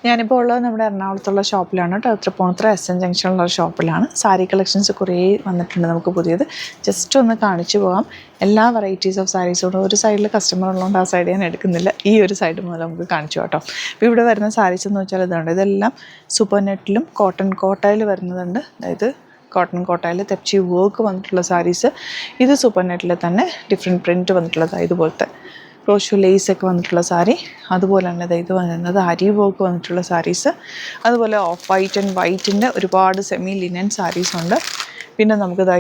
ഞാനിപ്പോൾ ഉള്ളത് നമ്മുടെ എറണാകുളത്തുള്ള ഷോപ്പിലാണ് കേട്ടോ. തൃപ്പൂണിത്തുറ SM ജംഗ്ഷനിലുള്ള ഷോപ്പിലാണ്. സാരി കളക്ഷൻസ് കുറേ വന്നിട്ടുണ്ട് നമുക്ക് പുതിയത്. ജസ്റ്റ് ഒന്ന് കാണിച്ചു പോകാം. എല്ലാ വെറൈറ്റീസ് ഓഫ് സാരീസോടും ഒരു സൈഡിൽ കസ്റ്റമർ ഉള്ളതുകൊണ്ട് ആ സൈഡ് ഞാൻ എടുക്കുന്നില്ല. ഈ ഒരു സൈഡ് മുതൽ നമുക്ക് കാണിച്ചു കേട്ടോ. അപ്പോൾ ഇവിടെ വരുന്ന സാരീസ് എന്ന് വെച്ചാൽ ഇതുണ്ട്. ഇതെല്ലാം സൂപ്പർ നെറ്റിലും കോട്ടൺ കോട്ടയിൽ വരുന്നതുണ്ട്. അതായത് കോട്ടൺ കോട്ടയിൽ തെച്ചി വർക്ക് വന്നിട്ടുള്ള സാരീസ്. ഇത് സൂപ്പർ നെറ്റിൽ തന്നെ ഡിഫറെൻറ്റ് പ്രിൻറ്റ് വന്നിട്ടുള്ളതാണ്. ഇതുപോലത്തെ ക്രോഷോ ലേസൊക്കെ വന്നിട്ടുള്ള സാരി. അതുപോലെ തന്നെ ഇത് വരുന്നത് അരി വർക്ക് വന്നിട്ടുള്ള സാരീസ്. അതുപോലെ ഓഫ് വൈറ്റ് ആൻഡ് വൈറ്റിൻ്റെ ഒരുപാട് സെമി ലിനൻ സാരീസ് ഉണ്ട്. പിന്നെ നമുക്കിത്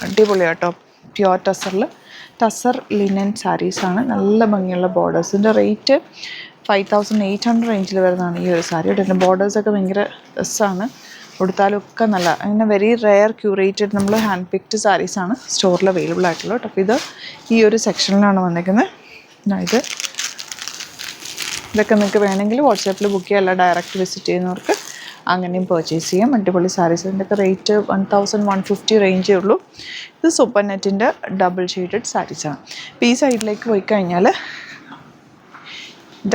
അടിപൊളിയാട്ടോ, പ്യുവർ ടസർ ലിനൻ സാരീസാണ്. നല്ല ഭംഗിയുള്ള ബോർഡേഴ്സിൻ്റെ റേറ്റ് 5800 റേഞ്ചിൽ വരുന്നതാണ് ഈ ഒരു സാരി. ഇതിൻ്റെ ബോർഡേഴ്സൊക്കെ ഭയങ്കര രസമാണ്. കൊടുത്താലൊക്കെ നല്ല അങ്ങനെ വെരി റെയർ ക്യൂറേറ്റഡ് നമ്മൾ ഹാൻഡ് പിക്ഡ് സാരീസാണ് സ്റ്റോറിൽ അവൈലബിൾ ആയിട്ടുള്ളത് കേട്ടോ. അപ്പോൾ ഇത് ഈ ഒരു സെക്ഷനിലാണ് വന്നിരിക്കുന്നത്. ഇതൊക്കെ നിങ്ങൾക്ക് വേണമെങ്കിൽ വാട്സാപ്പിൽ ബുക്ക് ചെയ്യാം. അല്ല ഡയറക്റ്റ് വിസിറ്റ് ചെയ്യുന്നവർക്ക് അങ്ങനെയും പർച്ചേസ് ചെയ്യാം. അടിപൊളി സാരീസ്. ഇതിൻ്റെയൊക്കെ റേറ്റ് 1150 റേഞ്ചേ ഉള്ളൂ. ഇത് സൂപ്പർ നെറ്റിൻ്റെ ഡബിൾ ഷെയ്ഡഡ് സാരീസാണ്. അപ്പോൾ ഈ സൈഡിലേക്ക് പോയി കഴിഞ്ഞാൽ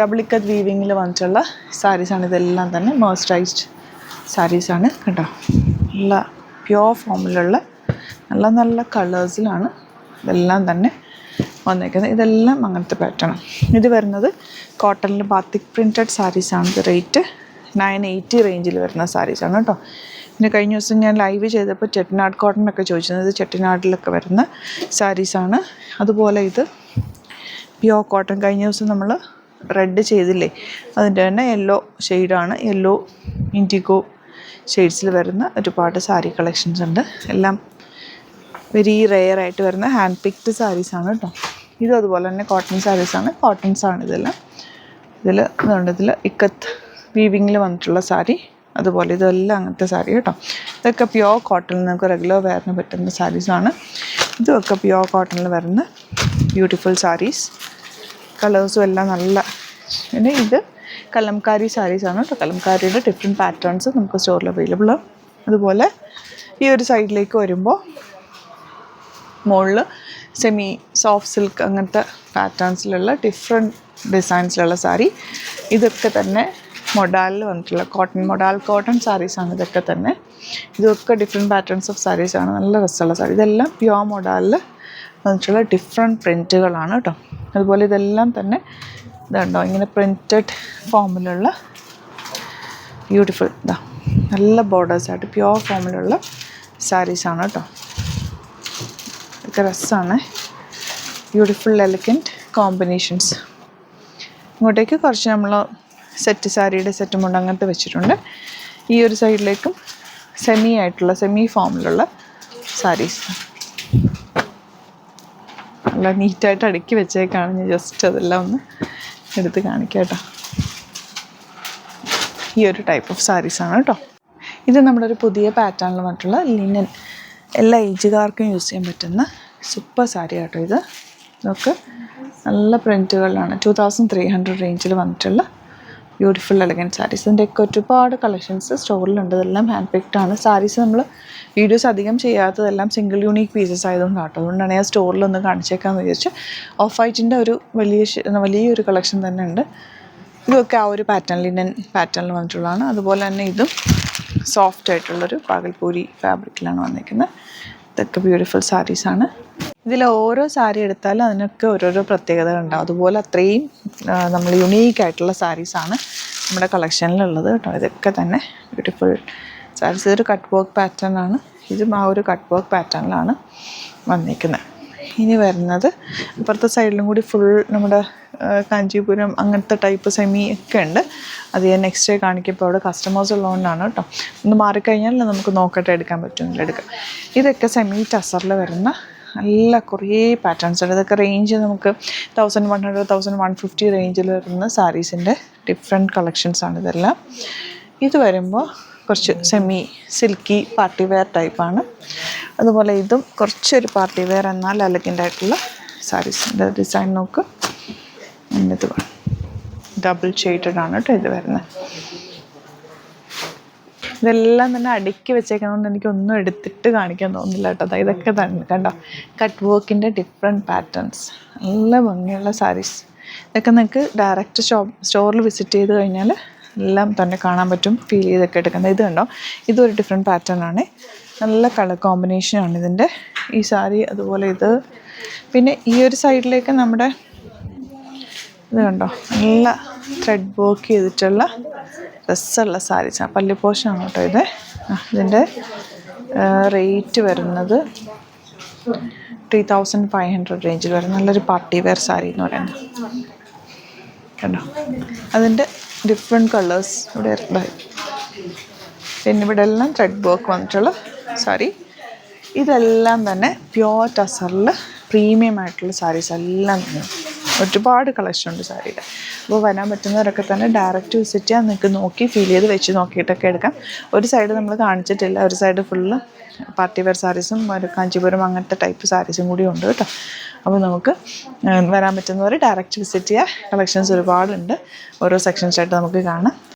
ഡബിൾ ഇക്കത്ത് വീവിങ്ങിൽ വന്നിട്ടുള്ള സാരീസാണ്. ഇതെല്ലാം തന്നെ മോയ്സ്ചറൈസ്ഡ് സാരീസാണ് കേട്ടോ. നല്ല പ്യുവർ ഫോമിലുള്ള നല്ല നല്ല കളേഴ്സിലാണ് ഇതെല്ലാം തന്നെ വന്നേക്കുന്നത്. ഇതെല്ലാം അങ്ങനത്തെ പാറ്റേൺ. ഇത് വരുന്നത് കോട്ടണിൽ ബാത്തിക് പ്രിൻറ്റഡ് സാരീസാണ്. ഇത് റേറ്റ് 980 റേഞ്ചിൽ വരുന്ന സാരീസാണ് കേട്ടോ. പിന്നെ കഴിഞ്ഞ ദിവസം ഞാൻ ലൈവ് ചെയ്തപ്പോൾ ചെട്ടിനാട് കോട്ടണൊക്കെ ചോദിച്ചത്. ഇത് ചെട്ടിനാടിലൊക്കെ വരുന്ന സാരീസാണ്. അതുപോലെ ഇത് പ്യുവർ കോട്ടൺ. കഴിഞ്ഞ ദിവസം നമ്മൾ റെഡ് ചെയ്തില്ലേ, അതിൻ്റെ തന്നെ യെല്ലോ ഷെയ്ഡാണ്. യെല്ലോ ഇൻഡിഗോ ഷെയ്ഡ്സിൽ വരുന്ന ഒരുപാട് സാരി കളക്ഷൻസ് ഉണ്ട്. എല്ലാം വെരി റെയർ ആയിട്ട് വരുന്ന ഹാൻഡ് പിക്ഡ് സാരീസാണ് കേട്ടോ. ഇതും അതുപോലെ തന്നെ കോട്ടൺ സാരീസാണ്. കോട്ടൺസാണ് ഇതെല്ലാം. ഇതിൽ ഇക്കത്ത് വീവിങ്ങിൽ വന്നിട്ടുള്ള സാരി. അതുപോലെ ഇതെല്ലാം അങ്ങനത്തെ സാരി കേട്ടോ. ഇതൊക്കെ പ്യുവർ കോട്ടണിൽ നമുക്ക് റെഗുലർ വെയറിന് പറ്റുന്ന സാരീസാണ്. ഇതൊക്കെ പ്യുവർ കോട്ടണിൽ വരുന്ന ബ്യൂട്ടിഫുൾ സാരീസ്. കളേഴ്സും എല്ലാം നല്ല. പിന്നെ ഇത് കലംകാരി സാരീസാണ് കേട്ടോ. കലംകാരിയുടെ ഡിഫറെൻറ്റ് പാറ്റേൺസ് നമുക്ക് സ്റ്റോറിൽ അവൈലബിൾ ആണ്. അതുപോലെ ഈ ഒരു സൈഡിലേക്ക് വരുമ്പോൾ മുകളിൽ സെമി സോഫ്റ്റ് സിൽക്ക് അങ്ങനത്തെ പാറ്റേൺസിലുള്ള ഡിഫറെൻറ്റ് ഡിസൈൻസിലുള്ള സാരി. ഇതൊക്കെ തന്നെ മൊഡാലിൽ വന്നിട്ടുള്ള മൊഡാൽ കോട്ടൺ സാരീസാണ്. ഇതൊക്കെ തന്നെ ഇതൊക്കെ ഡിഫറെൻറ്റ് പാറ്റേൺസ് ഓഫ് സാരീസാണ്. നല്ല രസമുള്ള സാരി. ഇതെല്ലാം പ്യുവർ മൊഡാലിൽ വന്നിട്ടുള്ള ഡിഫറെൻറ്റ് പ്രിൻറ്റുകളാണ് കേട്ടോ. അതുപോലെ ഇതെല്ലാം തന്നെ ഇതുണ്ടോ ഇങ്ങനെ പ്രിൻറ്റഡ് ഫോമിലുള്ള ബ്യൂട്ടിഫുൾ നല്ല ബോർഡേഴ്സായിട്ട് പ്യുവർ ഫോമിലുള്ള സാരീസാണ് കേട്ടോ. ഇതൊക്കെ രസമാണ്. Beautiful elegant combinations. ഇങ്ങോട്ടേക്ക് കുറച്ച് നമ്മൾ സെറ്റ് സാരിയുടെ സെറ്റും കൊണ്ട് അങ്ങനത്തെ വെച്ചിട്ടുണ്ട്. ഈ ഒരു സൈഡിലേക്കും സെമി ഫോമിലുള്ള സാരീസ് നല്ല നീറ്റായിട്ട് അടുക്കി വെച്ചേക്കാണ്. ഞാൻ ജസ്റ്റ് അതെല്ലാം ഒന്ന് എടുത്ത് കാണിക്കാം കേട്ടോ. ഈ ഒരു ടൈപ്പ് ഓഫ് സാരീസാണ് കേട്ടോ. ഇത് നമ്മുടെ ഒരു പുതിയ പാറ്റേണിൽ വന്നിട്ടുള്ള ലിനൻ, എല്ലാ ഏജുകാർക്കും യൂസ് ചെയ്യാൻ പറ്റുന്ന സൂപ്പർ സാരി കേട്ടോ. ഇതൊക്കെ നല്ല പ്രിൻറ്റുകളിലാണ്. 2300 റേഞ്ചിൽ വന്നിട്ടുള്ള ബ്യൂട്ടിഫുൾ എലഗൻറ്റ് സാരീസ്. ഇതിൻ്റെയൊക്കെ ഒരുപാട് കളക്ഷൻസ് സ്റ്റോറിലുണ്ട്. ഇതെല്ലാം ഹാൻഡ് പിക്ഡ് ആണ്. സാരീസ് നമ്മൾ വീഡിയോസ് അധികം ചെയ്യാത്തതെല്ലാം സിംഗിൾ യൂണീക്ക് പീസസ് ആയതുകൊണ്ട് കേട്ടോ. അതുകൊണ്ടാണ് ഞാൻ സ്റ്റോറിലൊന്ന് കാണിച്ചേക്കാമെന്ന് വിചാരിച്ചു. ഓഫ് വൈറ്റിൻ്റെ ഒരു വലിയൊരു കളക്ഷൻ തന്നെ ഉണ്ട്. ഇതൊക്കെ ആ ഒരു ലിനൻ പാറ്റേണിൽ വന്നിട്ടുള്ളതാണ്. അതുപോലെ തന്നെ ഇതും സോഫ്റ്റ് ആയിട്ടുള്ളൊരു പാഗൽപൂരി ഫാബ്രിക്കിലാണ് വന്നിരിക്കുന്നത്. ഇതൊക്കെ ബ്യൂട്ടിഫുൾ സാരീസാണ്. ഇതിൽ ഓരോ സാരി എടുത്താലും അതിനൊക്കെ ഓരോരോ പ്രത്യേകതകൾ ഉണ്ടാവും. അതുപോലെ അത്രയും നമ്മൾ യുണീക്കായിട്ടുള്ള സാരീസാണ് നമ്മുടെ കളക്ഷനിലുള്ളത് കേട്ടോ. ഇതൊക്കെ തന്നെ ബ്യൂട്ടിഫുൾ സാരീസ്. ഇതൊരു കട്ട് വർക്ക് പാറ്റേൺ ആണ്. ഇതും ആ ഒരു കട്ട് വർക്ക് പാറ്റേണിലാണ് വന്നിരിക്കുന്നത്. ഇനി വരുന്നത് ഇപ്പുറത്തെ സൈഡിലും കൂടി ഫുൾ നമ്മുടെ കാഞ്ചീപുരം അങ്ങനത്തെ ടൈപ്പ് സെമി ഒക്കെ ഉണ്ട്. അത് ഞാൻ നെക്സ്റ്റ് ഡേ കാണിക്കുമ്പോൾ അവിടെ കസ്റ്റമേഴ്സ് ഉള്ളതുകൊണ്ടാണ് കേട്ടോ. ഒന്ന് മാറിക്കഴിഞ്ഞാൽ നമുക്ക് നോക്കട്ടെ എടുക്കാൻ പറ്റുമെങ്കിൽ എടുക്കാം. ഇതൊക്കെ സെമി ടസറിൽ വരുന്ന നല്ല കുറേ പാറ്റേൺസ് ഉണ്ട്. ഇതൊക്കെ റേഞ്ച് നമുക്ക് 1100 1150 റേഞ്ചിൽ വരുന്ന സാരീസിൻ്റെ ഡിഫറെൻറ്റ് കളക്ഷൻസാണ് ഇതെല്ലാം. ഇത് വരുമ്പോൾ കുറച്ച് സെമി സിൽക്കി പാർട്ടി വെയർ ടൈപ്പാണ്. അതുപോലെ ഇതും കുറച്ചൊരു പാർട്ടി വെയർ എന്നാൽ എലഗൻ്റ് ആയിട്ടുള്ള സാരീസിൻ്റെ ഡിസൈൻ നോക്ക്. ഇത് ഡബിൾ ഷെയ്ഡഡ് ആണ് കേട്ടോ ഇത് വരുന്നത്. ഇതെല്ലാം തന്നെ അടുക്കി വെച്ചേക്കുന്നതുകൊണ്ട് എനിക്കൊന്നും എടുത്തിട്ട് കാണിക്കാൻ തോന്നുന്നില്ല കേട്ടോ. ഇതൊക്കെ തന്നെ കണ്ടോ കട്ട് വർക്കിൻ്റെ ഡിഫറെൻറ്റ് പാറ്റേൺസ്, നല്ല ഭംഗിയുള്ള സാരീസ്. ഇതൊക്കെ നിങ്ങൾക്ക് ഡയറക്റ്റ് സ്റ്റോറിൽ വിസിറ്റ് ചെയ്ത് കഴിഞ്ഞാൽ എല്ലാം തന്നെ കാണാൻ പറ്റും, ഫീൽ ചെയ്തൊക്കെ എടുക്കുന്നത്. ഇത് കണ്ടോ, ഇതൊരു ഡിഫറെൻറ്റ് പാറ്റേൺ ആണ്, നല്ല കളർ കോമ്പിനേഷനാണ് ഇതിൻ്റെ ഈ സാരി. അതുപോലെ ഇത് പിന്നെ ഈ ഒരു സൈഡിലേക്ക് നമ്മുടെ ഇത് കണ്ടോ, നല്ല ത്രെഡ് വർക്ക് ചെയ്തിട്ടുള്ള രസമുള്ള സാരീസാണ്, പല്ലി പോഷനാണ് കേട്ടോ ഇത്. ഇതിൻ്റെ റേറ്റ് വരുന്നത് 3500 റേഞ്ചിൽ വരും. നല്ലൊരു പാർട്ടി വെയർ സാരി എന്ന് പറയുന്നത് കണ്ടോ. അതിൻ്റെ ഡിഫറെൻറ്റ് കളേഴ്സ് ഇവിടെ ഉണ്ടായി. പിന്നെ ഇവിടെ എല്ലാം ത്രെഡ് വർക്ക് വന്നിട്ടുള്ള സാരി. ഇതെല്ലാം തന്നെ പ്യുവർ ടസറിൽ പ്രീമിയം ആയിട്ടുള്ള സാരീസ് എല്ലാം തന്നെ. ഒരുപാട് കളക്ഷൻ ഉണ്ട് സാരിയുടെ. അപ്പോൾ വരാൻ പറ്റുന്നവരൊക്കെ തന്നെ ഡയറക്റ്റ് വിസിറ്റ് ചെയ്യാൻ, നിങ്ങൾക്ക് നോക്കി ഫീൽ ചെയ്ത് വെച്ച് നോക്കിയിട്ടൊക്കെ എടുക്കാം. ഒരു സൈഡ് നമ്മൾ കാണിച്ചിട്ടില്ല, ഒരു സൈഡ് ഫുള്ള് പാർട്ടി വെയർ സാരീസും ഒരു കാഞ്ചീപുരം അങ്ങനത്തെ ടൈപ്പ് സാരീസും കൂടി ഉണ്ട് കേട്ടോ. അപ്പോൾ നമുക്ക് വരാൻ പറ്റുന്നവർ ഡയറക്റ്റ് വിസിറ്റ് ചെയ്യുക. കളക്ഷൻസ് ഒരുപാടുണ്ട്, ഓരോ സെക്ഷൻസായിട്ട് നമുക്ക് കാണാം.